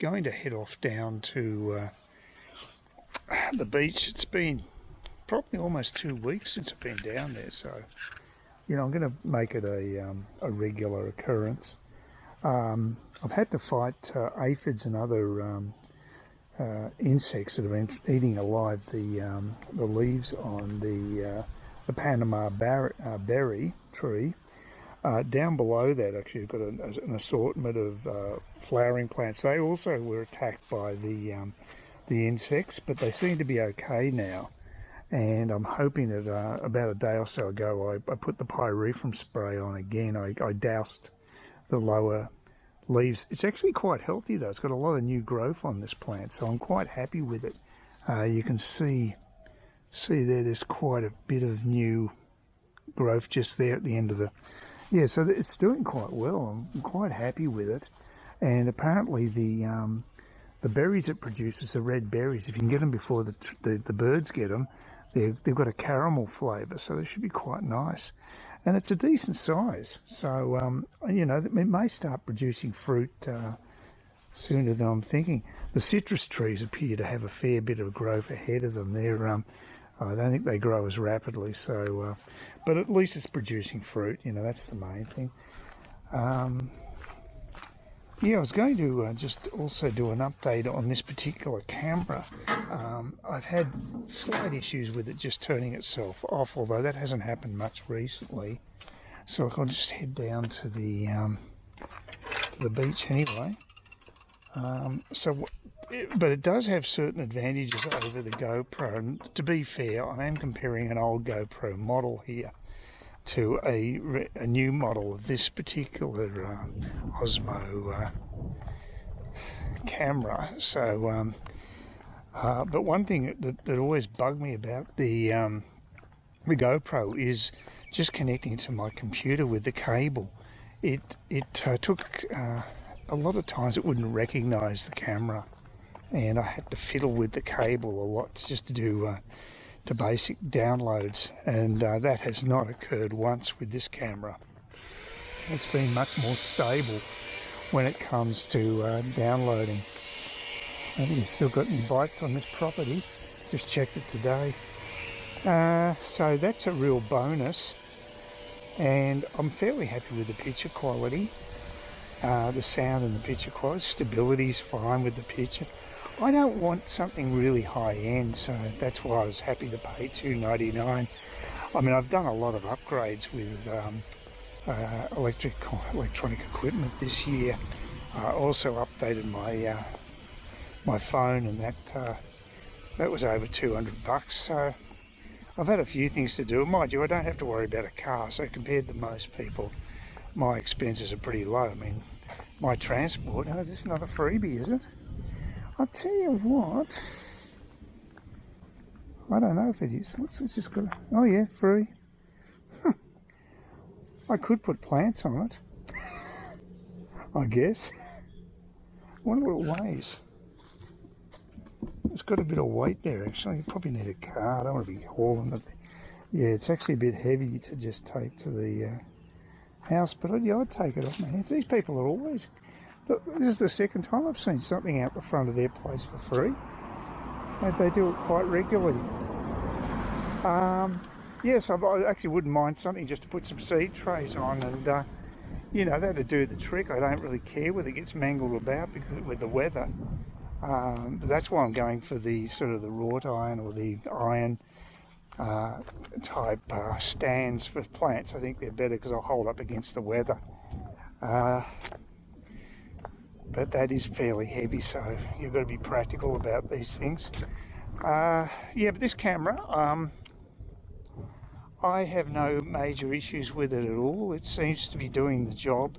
going to head off down to the beach. It's been probably almost 2 weeks since I've been down there, so I'm going to make it a regular occurrence. I've had to fight aphids and other insects that have been eating alive the leaves on the Panama berry tree. Down below that, actually, you've got an assortment of flowering plants. They also were attacked by the insects, but they seem to be okay now. And I'm hoping that about a day or so ago, I put the pyrethrum spray on again. I doused the lower leaves. It's actually quite healthy though. It's got a lot of new growth on this plant, so I'm quite happy with it. You can see there's quite a bit of new growth just there at the end of the... Yeah, so it's doing quite well. I'm quite happy with it. And apparently the berries it produces, the red berries, if you can get them before the birds get them, they've got a caramel flavour, so they should be quite nice. And it's a decent size, so it may start producing fruit sooner than I'm thinking. The citrus trees appear to have a fair bit of growth ahead of them. I don't think they grow as rapidly, so but at least it's producing fruit. That's the main thing. Yeah, I was going to just also do an update on this particular camera. I've had slight issues with it just turning itself off, although that hasn't happened much recently. So I'll just head down to the beach anyway. But it does have certain advantages over the GoPro. And to be fair, I am comparing an old GoPro model here to a new model of this particular Osmo camera. So, but one thing that always bugged me about the GoPro is just connecting to my computer with the cable. It took a lot of times it wouldn't recognize the camera, and I had to fiddle with the cable a lot just to do to basic downloads, and that has not occurred once with this camera. It's been much more stable when it comes to downloading. I think it's still got any bites on this property. Just checked it today. So that's a real bonus, and I'm fairly happy with the picture quality. The sound and the picture quality, stability's fine with the picture. I don't want something really high-end, so that's why I was happy to pay $2.99. I mean, I've done a lot of upgrades with electronic equipment this year. I also updated my phone, and that was over $200. So I've had a few things to do. Mind you, I don't have to worry about a car, so compared to most people, my expenses are pretty low. I mean, my transport, this is not a freebie, is it? I'll tell you what, I don't know if it is. It's just got, oh yeah, free. I could put plants on it, I guess. I wonder what it weighs. It's got a bit of weight there actually. You probably need a car. I don't want to be hauling it. Yeah, it's actually a bit heavy to just take to the house, but I'd take it off my hands. These people are always... This is the second time I've seen something out the front of their place for free. They do it quite regularly. Yes, I actually wouldn't mind something just to put some seed trays on, and that'd do the trick. I don't really care whether it gets mangled about because with the weather. But that's why I'm going for the sort of the wrought iron or the iron type stands for plants. I think they're better because I'll hold up against the weather. But that is fairly heavy, so you've got to be practical about these things. Yeah, but this camera, I have no major issues with it at all. It seems to be doing the job,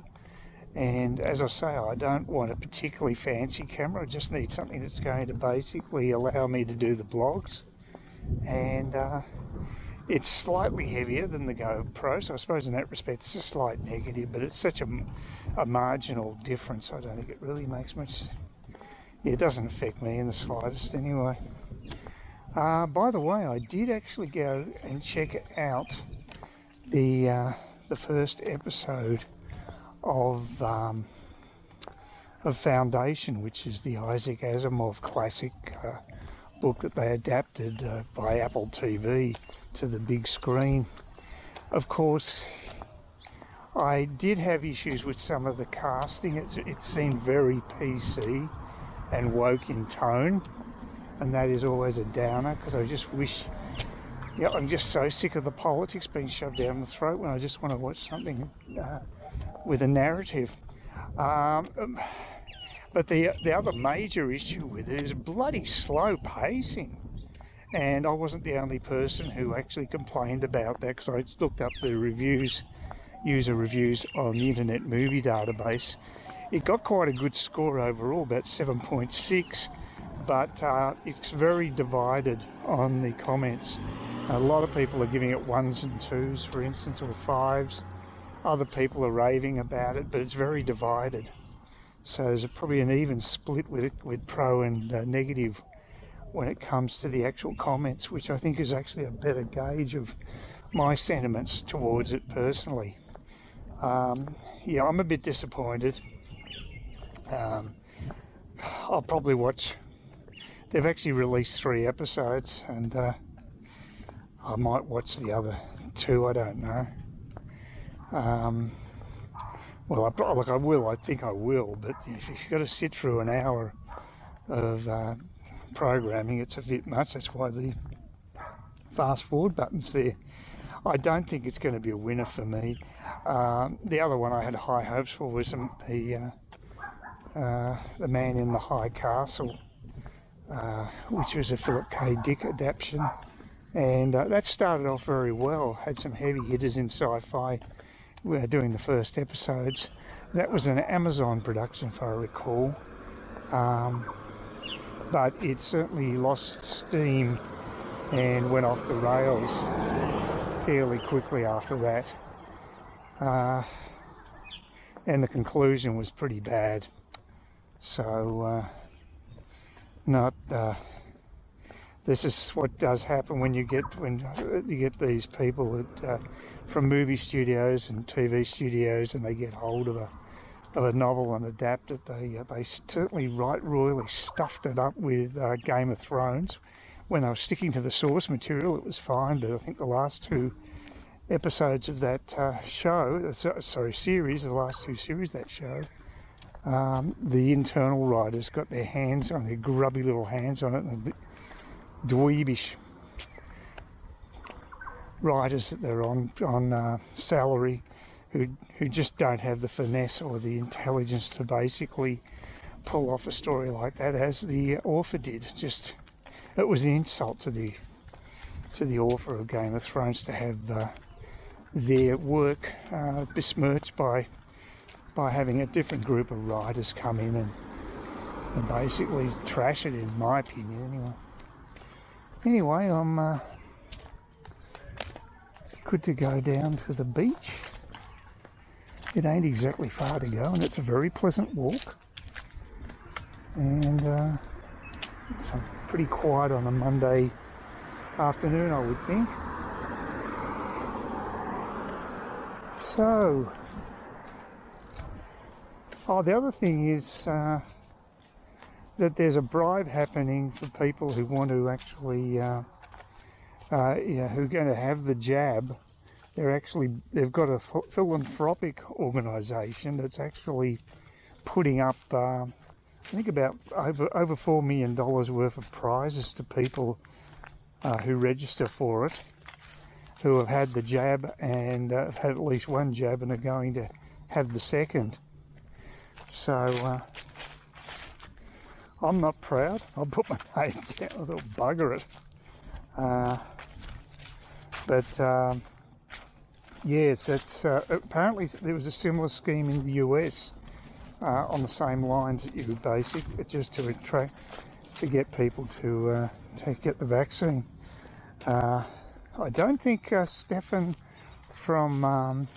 and as I say, I don't want a particularly fancy camera. I just need something that's going to basically allow me to do the blogs, and it's slightly heavier than the GoPro, so I suppose in that respect it's a slight negative, but it's such a marginal difference. I don't think it really makes much... Yeah, it doesn't affect me in the slightest anyway. By the way, I did actually go and check out the first episode of of Foundation, which is the Isaac Asimov classic book that they adapted by Apple TV to the big screen. Of course, I did have issues with some of the casting. It seemed very PC and woke in tone, and that is always a downer, because I just wish, yeah, I'm just so sick of the politics being shoved down the throat when I just want to watch something with a narrative. But the other major issue with it is bloody slow pacing. And I wasn't the only person who actually complained about that, because I looked up the reviews, user reviews on the Internet Movie Database. It got quite a good score overall, about 7.6, but it's very divided on the comments. A lot of people are giving it 1s and 2s, for instance, or 5s. Other people are raving about it, but it's very divided. So there's probably an even split with pro and negative when it comes to the actual comments, which I think is actually a better gauge of my sentiments towards it personally. Yeah, I'm a bit disappointed. I'll probably watch. They've actually released 3 episodes, and I might watch the other 2. I don't know. Well, I will. I think I will. But if you've got to sit through an hour of programming, it's a bit much. That's why the fast forward button's there. I don't think it's going to be a winner for me. The other one I had high hopes for was the Man in the High Castle, which was a Philip K. Dick adaptation, and that started off very well. Had some heavy hitters in sci-fi. We were doing the first episodes. That was an Amazon production, if I recall, but it certainly lost steam and went off the rails fairly quickly after that, and the conclusion was pretty bad. So this is what does happen when you get these people that, from movie studios and TV studios, and they get hold of a novel and adapt it. They certainly royally stuffed it up with Game of Thrones. When they were sticking to the source material, it was fine, but I think the last 2 episodes of that series, the last 2 series of that show, the internal writers got their grubby little hands on it, and the dweebish writers that they're on salary, who just don't have the finesse or the intelligence to basically pull off a story like that, as the author did. It was an insult to the author of Game of Thrones to have their work besmirched by having a different group of writers come in and basically trash it, in my opinion. Anyway, I'm good to go down to the beach. It ain't exactly far to go, and it's a very pleasant walk. And it's pretty quiet on a Monday afternoon, I would think. So, the other thing is that there's a bribe happening for people who want to actually, who are going to have the jab. They've got a philanthropic organisation that's actually putting up, I think about over $4 million worth of prizes to people who register for it, who have had the jab and have had at least 1 jab and are going to have the second. So I'm not proud. I'll put my name down. I'll bugger it. But yes, it's apparently there was a similar scheme in the US on the same lines that you basic, just to get people to get the vaccine. I don't think Stefan from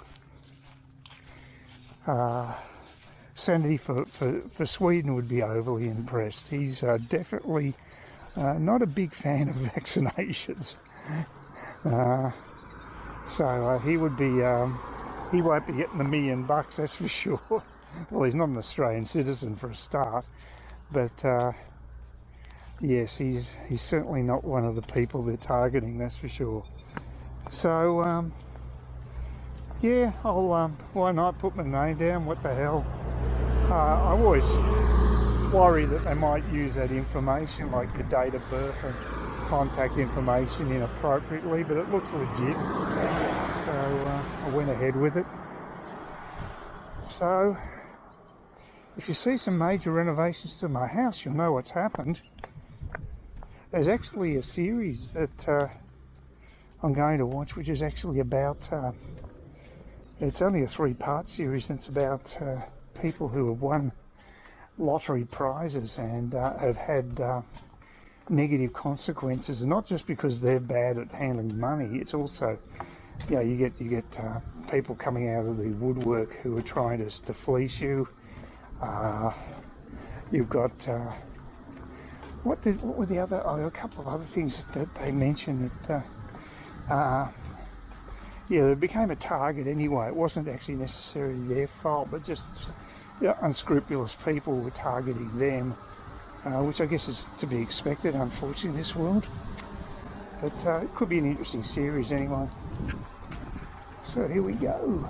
Sanity for Sweden would be overly impressed. He's definitely not a big fan of vaccinations. So he would be, he won't be getting the $1 million, that's for sure. well, he's not an Australian citizen for a start, but yes, he's certainly not one of the people they're targeting, that's for sure. So yeah, I'll why not put my name down? What the hell? I always worry that they might use that information, like your date of birth and contact information, inappropriately, but it looks legit, so I went ahead with it. So if you see some major renovations to my house, you'll know what's happened. There's actually a series that I'm going to watch, which is actually about, it's only a 3-part series, and it's about people who have won lottery prizes and have had negative consequences, and not just because they're bad at handling money. It's also, you get people coming out of the woodwork who are trying to fleece you. You've got what were the other? A couple of other things that they mentioned that it became a target anyway. It wasn't actually necessarily their fault, but just unscrupulous people were targeting them, which I guess is to be expected, unfortunately, in this world. But it could be an interesting series anyway. So here we go.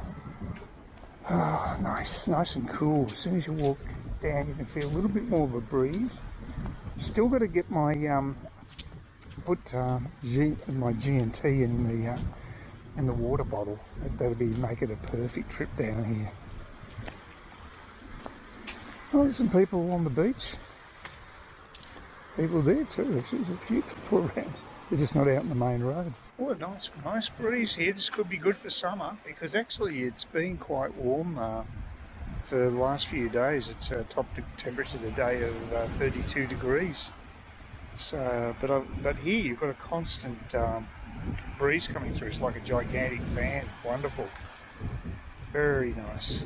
Oh, nice and cool. As soon as you walk down, you can feel a little bit more of a breeze. Still got to get my put my G&T in the water bottle. That'll be make it a perfect trip down here. Oh, there's some people on the beach. People there too. There's a few people around. They're just not out in the main road. Oh, a nice breeze here. This could be good for summer, because actually it's been quite warm for the last few days. It's top temperature today of 32 degrees. So, but here you've got a constant breeze coming through. It's like a gigantic fan. Wonderful. Very nice.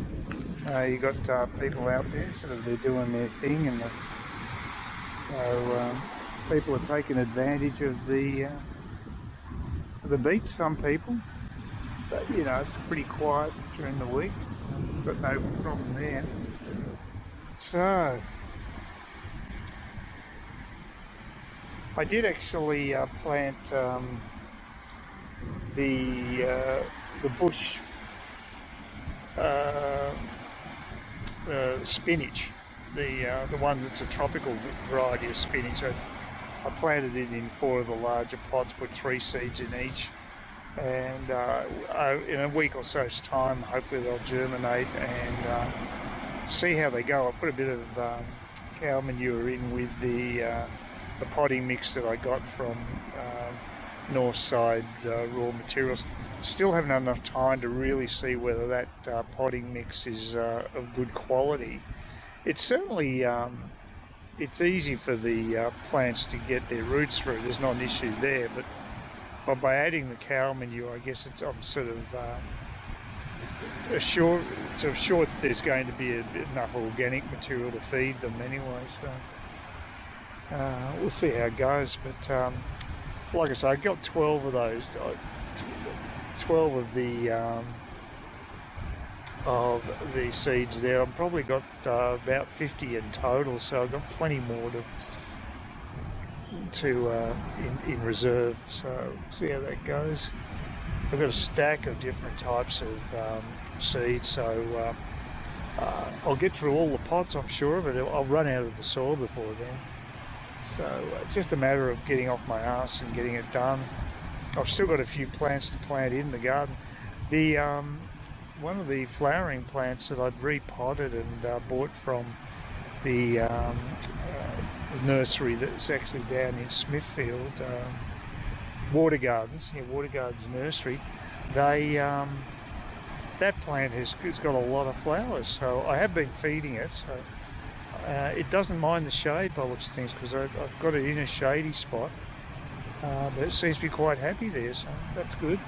You got people out there, sort of they're doing their thing, and so people are taking advantage of the beach. Some people, but it's pretty quiet during the week. Got no problem there. So I did actually plant the bush spinach, the one that's a tropical variety of spinach. I planted it in 4 of the larger pots, put 3 seeds in each, and in a week or so's time, hopefully they'll germinate and see how they go. I put a bit of cow manure in with the potting mix that I got from Northside Raw Materials. Still haven't had enough time to really see whether that potting mix is of good quality. It's certainly it's easy for the plants to get their roots through. There's not an issue there, but by adding the cow manure, I guess I'm sort of sure there's going to be enough organic material to feed them anyway. So we'll see how it goes. But like I say, I got 12 of those. 12 of the seeds there. I've probably got about 50 in total, so I've got plenty more in reserve. So see how that goes. I've got a stack of different types of seeds, so I'll get through all the pots, I'm sure, but I'll run out of the soil before then. So it's just a matter of getting off my ass and getting it done. I've still got a few plants to plant in the garden. The one of the flowering plants that I'd repotted and bought from the nursery that's actually down in Smithfield, Water Gardens Nursery. They that plant it's got a lot of flowers, so I have been feeding it. So it doesn't mind the shade by which things, because I've got it in a shady spot. But it seems to be quite happy there, so that's good.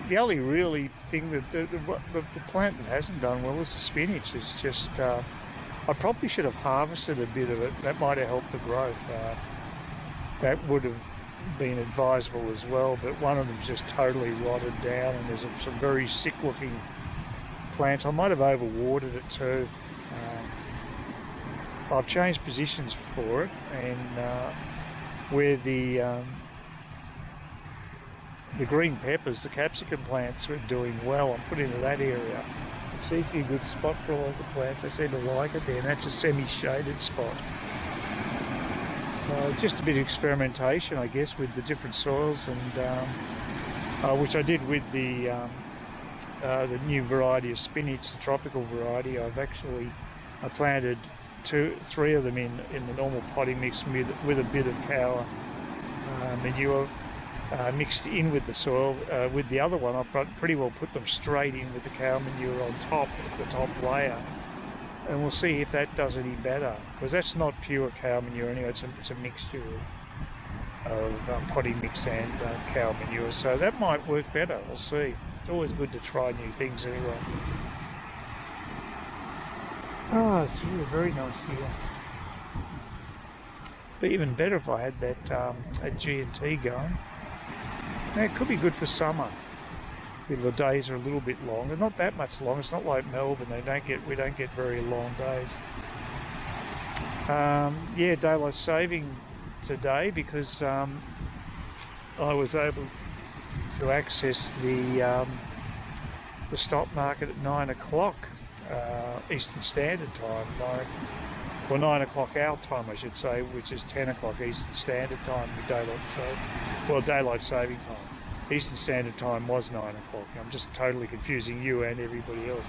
The only really thing that the plant that hasn't done well is the spinach. It's just I probably should have harvested a bit of it. That might have helped the growth. That would have been advisable as well, but one of them's just totally rotted down, and there's some very sick looking plants. I might have overwatered it too. I've changed positions for it, and where the green peppers, the capsicum plants are doing well, I'm putting into that area. It seems to be a good spot for a lot of the plants. They seem to like it there, and that's a semi-shaded spot. So just a bit of experimentation, I guess, with the different soils, and which I did with the new variety of spinach, the tropical variety. I planted 3 of them in the normal potting mix with a bit of cow manure mixed in with the soil. With the other one, I pretty well put them straight in with the cow manure on top, the top layer. And we'll see if that does any better, because that's not pure cow manure anyway. It's a mixture of potting mix and cow manure, so that might work better. We'll see. It's always good to try new things anyway. Oh, it's really very nice here. But even better if I had that G&T going. Now, it could be good for summer. The days are a little bit longer, not that much long. It's not like Melbourne. We don't get very long days. Yeah, daylight saving today, because I was able to access the stock market at 9 o'clock Eastern Standard Time. Well, 9 o'clock our time, I should say, which is 10 o'clock Eastern Standard Time with daylight saving time. Eastern Standard Time was 9 o'clock. I'm just totally confusing you and everybody else.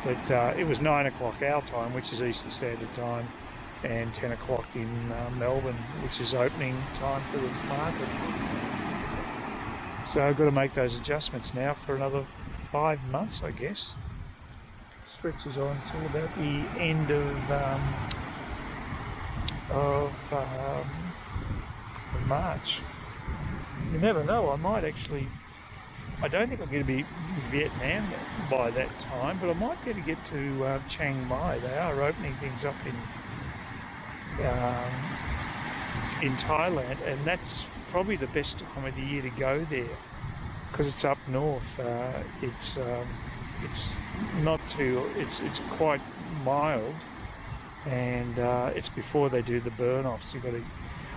But it was 9 o'clock our time, which is Eastern Standard Time, and 10 o'clock in Melbourne, which is opening time for the market. So I've got to make those adjustments now for another 5 months, I guess. Stretches on until about the end of March. You never know, I might actually, I don't think I'm going to be in Vietnam by that time, but I might get to get to Chiang Mai. They are opening things up in Thailand, and that's probably the best time of the year to go there, because it's up north. It's quite mild, and it's before they do the burn-offs. You've got to,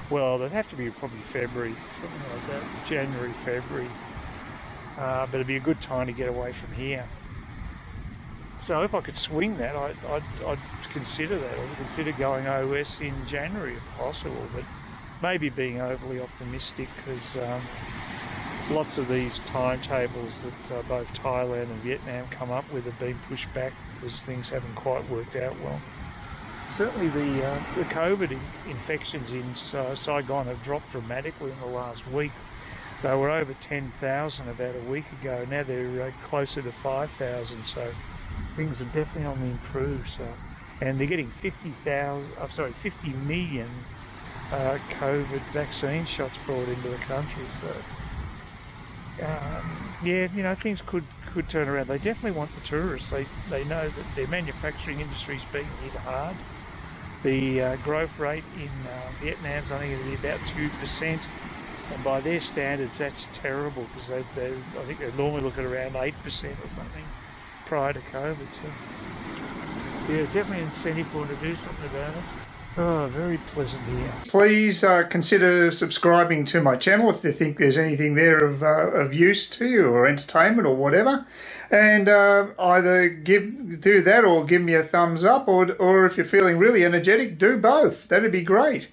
well, it'd have to be probably February, something like that, January, February. But it'd be a good time to get away from here. So if I could swing that, I'd consider that. I'd consider going OS in January if possible, but maybe being overly optimistic, because lots of these timetables that both Thailand and Vietnam come up with have been pushed back because things haven't quite worked out well. Certainly the COVID infections in Saigon have dropped dramatically in the last week. They were over 10,000 about a week ago. Now they're closer to 5,000, so things are definitely on the improve. So, and they're getting 50 million COVID vaccine shots brought into the country. So, yeah, you know, things could turn around. They definitely want the tourists. They know that their manufacturing industry is being hit hard. The growth rate in Vietnam's only going to be about 2%, and by their standards that's terrible, because I think they normally look at around 8% or something prior to COVID. So yeah, definitely an incentive for them to do something about it. Oh, very pleasant here. Please consider subscribing to my channel if you think there's anything there of use to you, or entertainment or whatever. And either do that or give me a thumbs up, or if you're feeling really energetic, do both. That'd be great.